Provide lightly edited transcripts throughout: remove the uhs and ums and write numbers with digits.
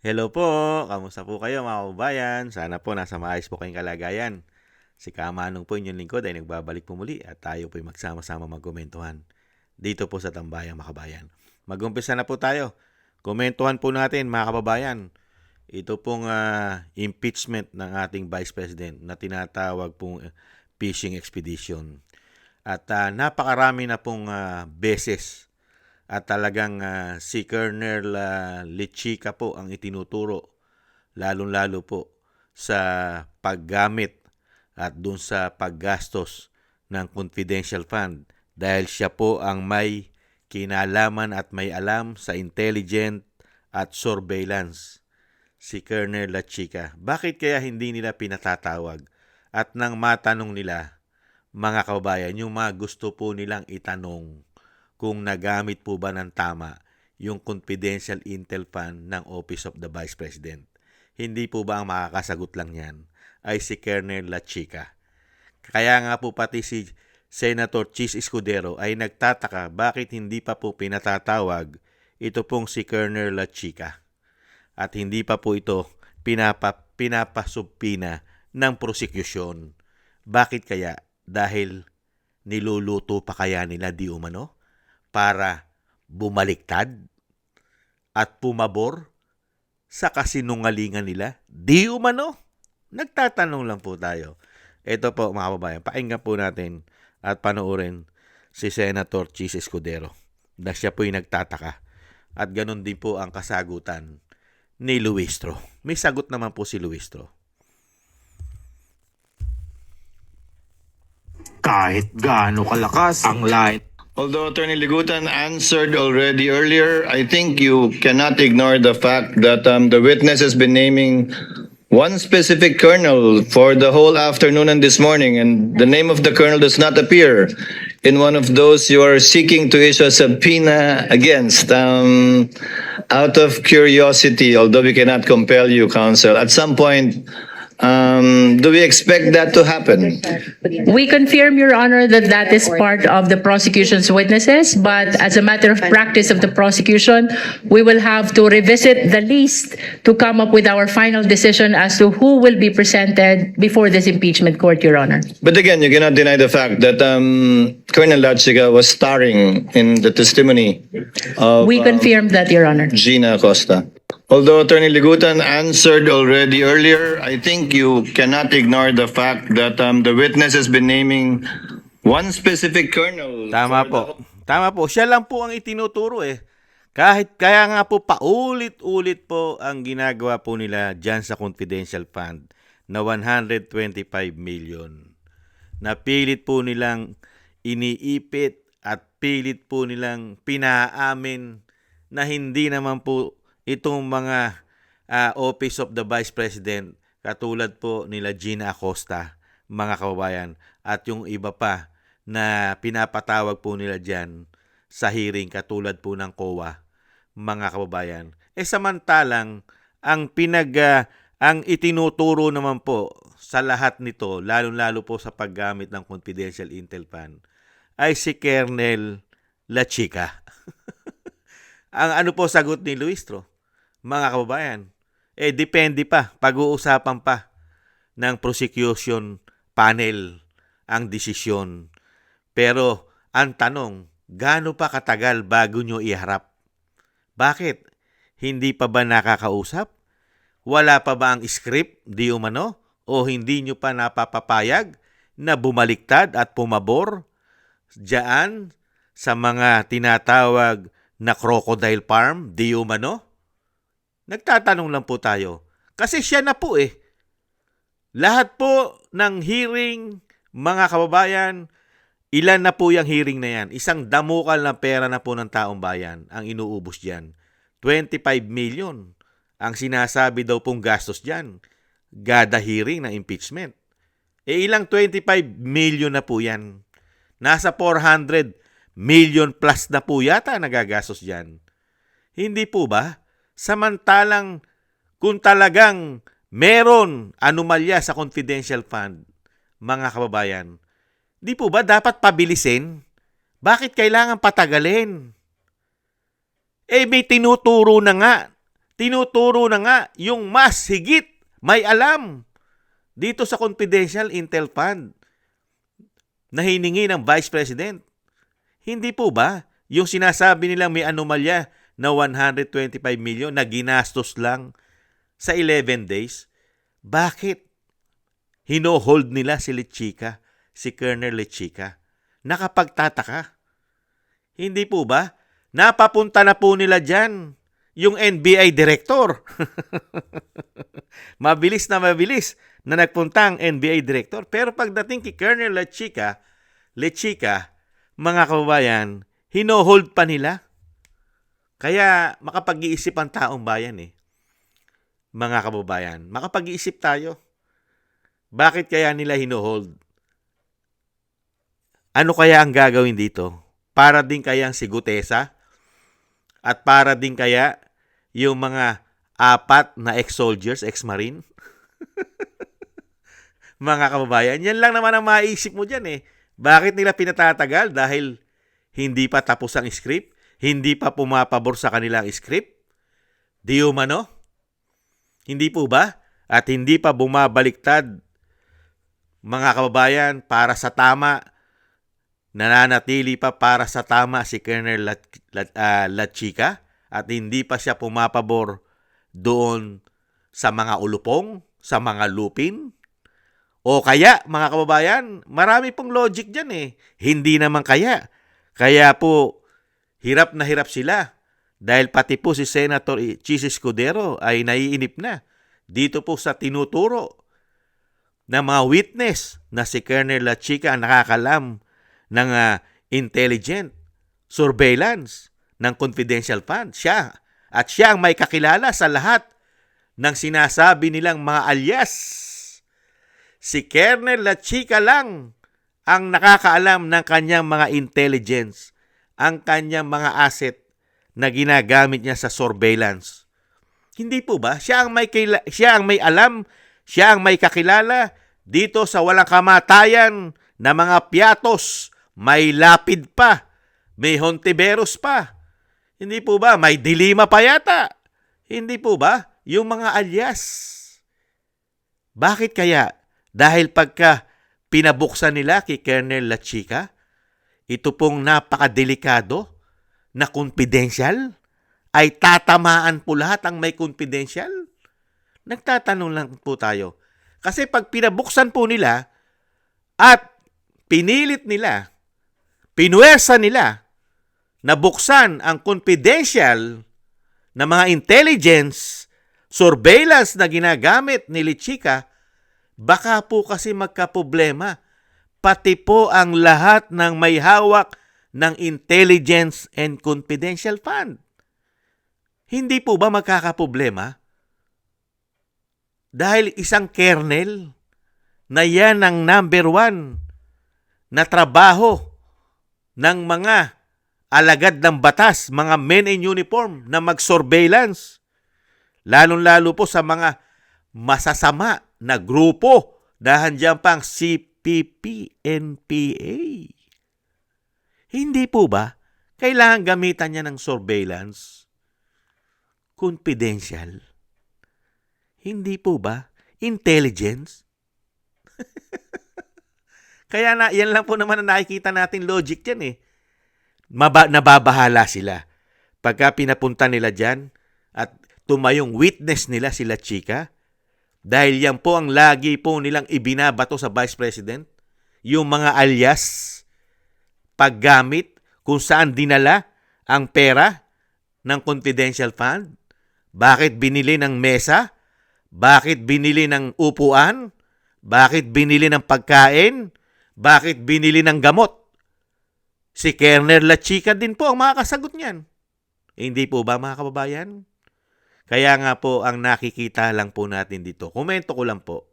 Hello po, kamusta po kayo mga kababayan? Sana po nasa maayos po kayong kalagayan. Si Kamanong po inyong lingkod ay nagbabalik po muli at tayo po ay magsama-sama magkomentuhan dito po sa Tambayang Makabayan. Mag-umpisa na po tayo. Komentuhan po natin mga kababayan. Ito pong impeachment ng ating Vice President na tinatawag pong fishing expedition. At napakarami na pong beses at talagang si Colonel Lechica po ang itinuturo lalong-lalo po sa paggamit at dun sa paggastos ng confidential fund dahil siya po ang may kinalaman at may alam sa intelligence at surveillance, si Colonel Lechica. Bakit kaya hindi nila pinatatawag? At nang matanong nila, mga kababayan, yung mga gusto po nilang itanong kung nagamit po ba ng tama yung confidential intel fund ng Office of the Vice President. Hindi po ba ang makakasagot lang yan ay si Colonel Lechica. Kaya nga po pati si Senator Chis Escudero ay nagtataka bakit hindi pa po pinatatawag ito pong si Colonel Lechica at hindi pa po ito pinapasubpina ng prosecution. Bakit kaya? Dahil niluluto pa kaya nila di umano para bumaliktad at pumabor sa kasinungalingan nila? Di umano? Nagtatanong lang po tayo. Ito po mga kababayan, pakinggan po natin at panoorin si Senator Chis Escudero na siya po'y nagtataka. At ganun din po ang kasagutan ni Luistro. May sagot naman po si Luistro. Kahit gaano kalakas ang line. Although Attorney Ligutan answered already earlier, I think you cannot ignore the fact that the witness has been naming one specific colonel for the whole afternoon and this morning, and the name of the colonel does not appear in one of those you are seeking to issue a subpoena against. Out of curiosity, although we cannot compel you, counsel, at some point, do we expect that to happen? We confirm, Your Honor, that that is part of the prosecution's witnesses, but as a matter of practice of the prosecution, we will have to revisit the list to come up with our final decision as to who will be presented before this impeachment court, Your Honor. But again, you cannot deny the fact that Colonel Lachiga was starring in the testimony of We confirm that, Your Honor. Gina Acosta. Although Attorney Ligutan answered already earlier, I think you cannot ignore the fact that the witness has been naming one specific colonel. Tama po. Tama po. Siya lang po ang itinuturo eh. Kaya nga po paulit-ulit po ang ginagawa po nila dyan sa confidential fund na 125 million. Napilit po nilang iniipit at pilit po nilang pinaamin na hindi naman po itong mga Office of the Vice President katulad po nila Gina Acosta, mga kababayan, at yung iba pa na pinapatawag po nila dyan sa hearing katulad po ng COA, mga kababayan. Samantalang ang itinuturo naman po sa lahat nito, lalo-lalo po sa paggamit ng confidential intel fund, ay si Colonel Lechica. Ang ano po sagot ni Luistro? Mga kababayan, depende pa, pag-uusapan pa ng prosecution panel ang desisyon. Pero ang tanong, gaano pa katagal bago nyo iharap? Bakit? Hindi pa ba nakakausap? Wala pa ba ang script, di umano? O hindi nyo pa napapapayag na bumaliktad at pumabor diyan sa mga tinatawag na crocodile farm, di umano? Nagtatanong lang po tayo. Kasi siya na po eh. Lahat po ng hearing, mga kababayan, ilan na po yung hearing na yan? Isang damukal na pera na po ng taong bayan ang inuubos dyan. 25 million ang sinasabi daw pong gastos dyan. Gada hearing na impeachment. Ilang 25 million na po yan? Nasa 400 million plus na po yata nagagastos dyan. Hindi po ba? Samantalang kung talagang meron anomalya sa confidential fund, mga kababayan, di po ba dapat pabilisin? Bakit kailangan patagalin? May tinuturo na nga tinuturo na nga yung mas higit may alam dito sa confidential intel fund na hiningi ng Vice President. Hindi po ba yung sinasabi nilang may anomalya na 125 million na ginastos lang sa 11 days? Bakit hino-hold nila si Lechica, si Colonel Lechica? Nakapagtataka. Hindi po ba? Napapunta na po nila dyan yung NBI Director. mabilis na nagpunta ang NBI Director. Pero pagdating kay Colonel Lechica, mga kababayan, hino-hold pa nila. Kaya makapag-iisip ang taong bayan eh. Mga kababayan, makapag-iisip tayo. Bakit kaya nila hino-hold? Ano kaya ang gagawin dito? Para din kaya si Gutesa? At para din kaya yung mga 4 na ex-soldiers, ex-marine? Mga kababayan, yan lang naman ang maisip mo dyan eh. Bakit nila pinatatagal? Dahil hindi pa tapos ang script? Hindi pa pumapabor sa kanilang script? Di umano? Hindi po ba? At hindi pa bumabaliktad, mga kababayan, para sa tama, nananatili pa para sa tama si Colonel Lechica at hindi pa siya pumapabor doon sa mga ulupong, sa mga lupin? O kaya, mga kababayan, marami pong logic dyan eh. Hindi naman kaya. Kaya po, hirap na hirap sila. Dahil pati po si Senator Chis Escudero ay naiinip na dito po sa tinuturo ng mga witness na si Colonel Lechica ang nakakalam ng intelligent surveillance ng confidential fund. Siya ang may kakilala sa lahat ng sinasabi nilang mga alias. Si Colonel Lechica lang ang nakakaalam ng kanyang mga intelligence, ang kanyang mga asset na ginagamit niya sa surveillance. Hindi po ba? Siya ang may alam, siya ang may kakilala dito sa walang kamatayan na mga piatos, may lapid pa, may hontiveros pa. Hindi po ba? May dilima pa yata. Hindi po ba? Yung mga alias. Bakit kaya? Dahil pagka pinabuksan nila kay Colonel Lechica, ito pong napakadelikado na confidential, ay tatamaan po lahat ang may confidential? Nagtatanong lang po tayo. Kasi pag pinabuksan po nila at pinilit nila, pinuwersa nila na buksan ang confidential na mga intelligence, surveillance na ginagamit ni Lechica, baka po kasi magkaproblema. Pati po ang lahat ng may hawak ng intelligence and confidential fund. Hindi po ba magkakaproblema? Dahil isang kernel na yan ang number 1 na trabaho ng mga alagad ng batas, mga men in uniform na mag-surveillance. Lalong-lalo po sa mga masasama na grupo dahil dyan pang CPP, NPA. Hindi po ba kailangan gamitan niya ng surveillance? Confidential? Hindi po ba? Intelligence? Kaya yan lang po naman ang nakikita natin logic dyan eh. Nababahala sila. Pagka pinapunta nila dyan at tumayong witness nila si Lechica, dahil yan po ang lagi po nilang ibinabato sa Vice President, yung mga alias, paggamit, kung saan dinala ang pera ng confidential fund, bakit binili ng mesa, bakit binili ng upuan, bakit binili ng pagkain, bakit binili ng gamot. Si Colonel Lechica din po ang makakasagot niyan. Hindi po ba, mga kababayan? Kaya nga po ang nakikita lang po natin dito. Komento ko lang po.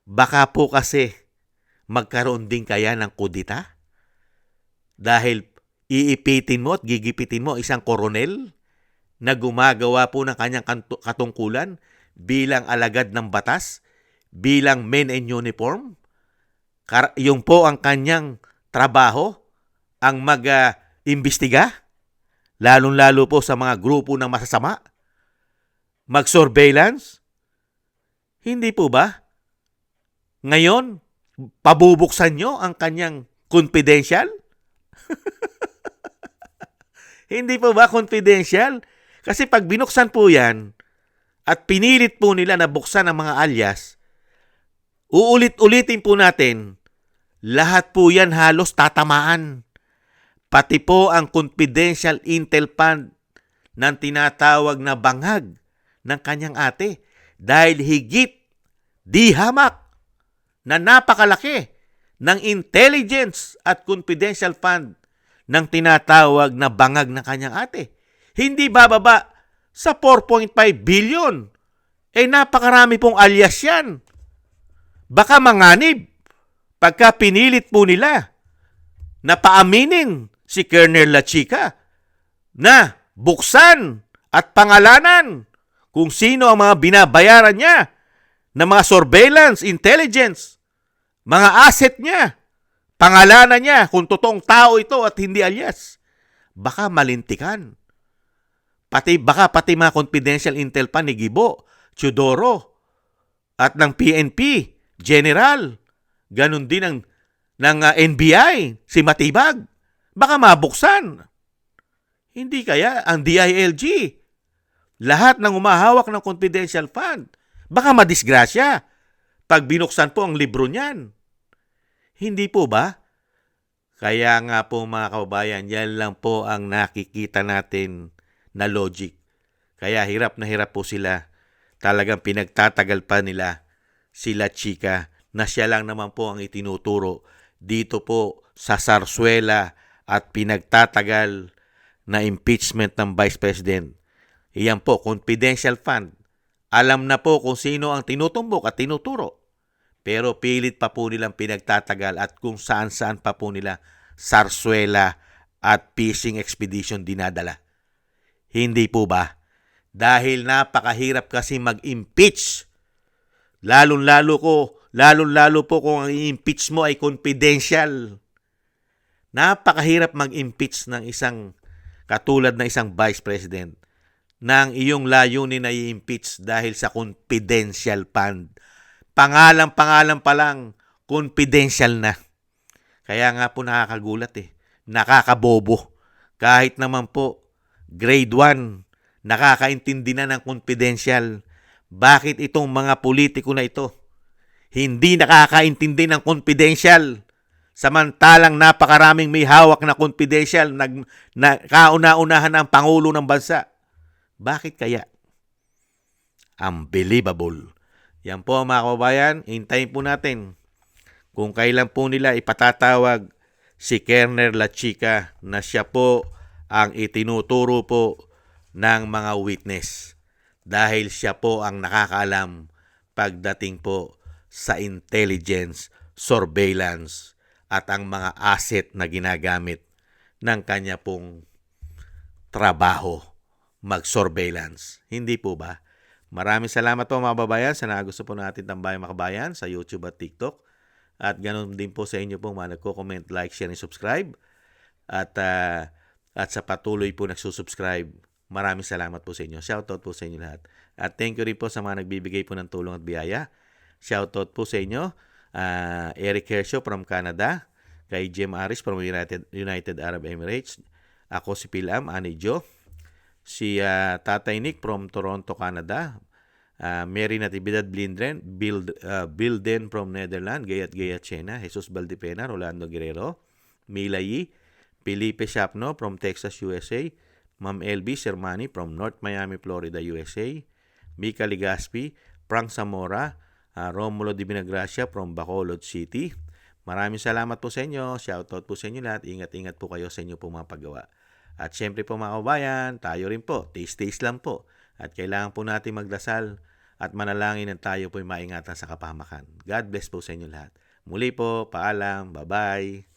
Baka po kasi magkaroon din kaya ng kudita? Dahil iipitin mo at gigipitin mo isang koronel na gumagawa po ng kanyang katungkulan bilang alagad ng batas, bilang men in uniform. Yung po ang kanyang trabaho, ang mag-imbestiga, lalong-lalo po sa mga grupo ng masasama. mag-surveillance? Hindi po ba? Ngayon, pabubuksan nyo ang kanyang confidential? Hindi po ba confidential? Kasi pag binuksan po yan at pinilit po nila na buksan ang mga alias, uulit-ulitin po natin, lahat po yan halos tatamaan. Pati po ang confidential intel fund ng tinatawag na bangag ng kanyang ate dahil higit di hamak na napakalaki ng intelligence at confidential fund ng tinatawag na bangag ng kanyang ate. Hindi bababa sa 4.5 billion. Napakarami pong alias yan. Baka manganib pagka pinilit po nila na paaminin si Colonel La Chica na buksan at pangalanan kung sino ang mga binabayaran niya na mga surveillance, intelligence, mga asset niya, pangalanan niya kung totoong tao ito at hindi alias. Baka malintikan. Baka pati mga confidential intel pa ni Gibo, Chudoro, at ng PNP, General, ganun din ng NBI, si Matibag. Baka mabuksan. Hindi kaya ang DILG, lahat ng umahawak ng confidential fund, baka madisgrasya pag binuksan po ang libro niyan. Hindi po ba? Kaya nga po mga kababayan, yan lang po ang nakikita natin na logic. Kaya hirap na hirap po sila. Talagang pinagtatagal pa nila sila Chica na siya lang naman po ang itinuturo dito po sa Sarsuela at pinagtatagal na impeachment ng Vice President. Iyan po, confidential fund. Alam na po kung sino ang tinutumbok at tinuturo. Pero pilit pa po nilang pinagtatagal at kung saan-saan pa po nila Sarsuela at fishing expedition dinadala. Hindi po ba? Dahil napakahirap kasi mag-impeach. Lalong-lalo po kung ang i-impeach mo ay confidential. Napakahirap mag-impeach ng isang katulad na isang vice president nang iyong layunin na i-impeach dahil sa confidential fund. Pangalan pa lang, confidential na. Kaya nga po nakakagulat nakakabobo. Kahit naman po, grade 1, nakakaintindi na ng confidential. Bakit itong mga politiko na ito hindi nakakaintindi ng confidential? Samantalang napakaraming may hawak na confidential na kauna-unahan ang Pangulo ng bansa. Bakit kaya? Unbelievable. Yan po mga kababayan, hintayin po natin kung kailan po nila ipatatawag si Colonel La Chica na siya po ang itinuturo po ng mga witness dahil siya po ang nakakaalam pagdating po sa intelligence, surveillance at ang mga asset na ginagamit ng kanya pong trabaho mag-surveillance. Hindi po ba? Maraming salamat po mga babayan sa nagusto po natin tambayang makabayan sa YouTube at TikTok. At ganoon din po sa inyo po mga nagko-comment, like, share, and subscribe. At sa patuloy po nagsusubscribe, maraming salamat po sa inyo. Shoutout po sa inyo lahat. At thank you rin po sa mga nagbibigay po ng tulong at biyaya. Shoutout po sa inyo. Eric Hershaw from Canada. Kay Jim Aris from United Arab Emirates. Ako si Pilam, Ani Jo. Si Tatay Nick from Toronto, Canada. Mary Natividad Bilden from Netherlands. Gayat Chena. Jesus Valdipena, Rolando Guerrero. Mila Yi. Felipe Shapno from Texas, USA. Ma'am LB Sermani from North Miami, Florida, USA. Mika Ligaspi, Frank Zamora, Romulo Di Binagracia from Bacolod City. Maraming salamat po sa inyo. Shoutout po sa inyo lahat. Ingat-ingat po kayo sa inyo po mga paggawa. At syempre po mga kabayan, tayo rin po. Taste lang po. At kailangan po natin magdasal at manalangin na tayo po maingatan sa kapahamakan. God bless po sa inyo lahat. Muli po, paalam, bye-bye.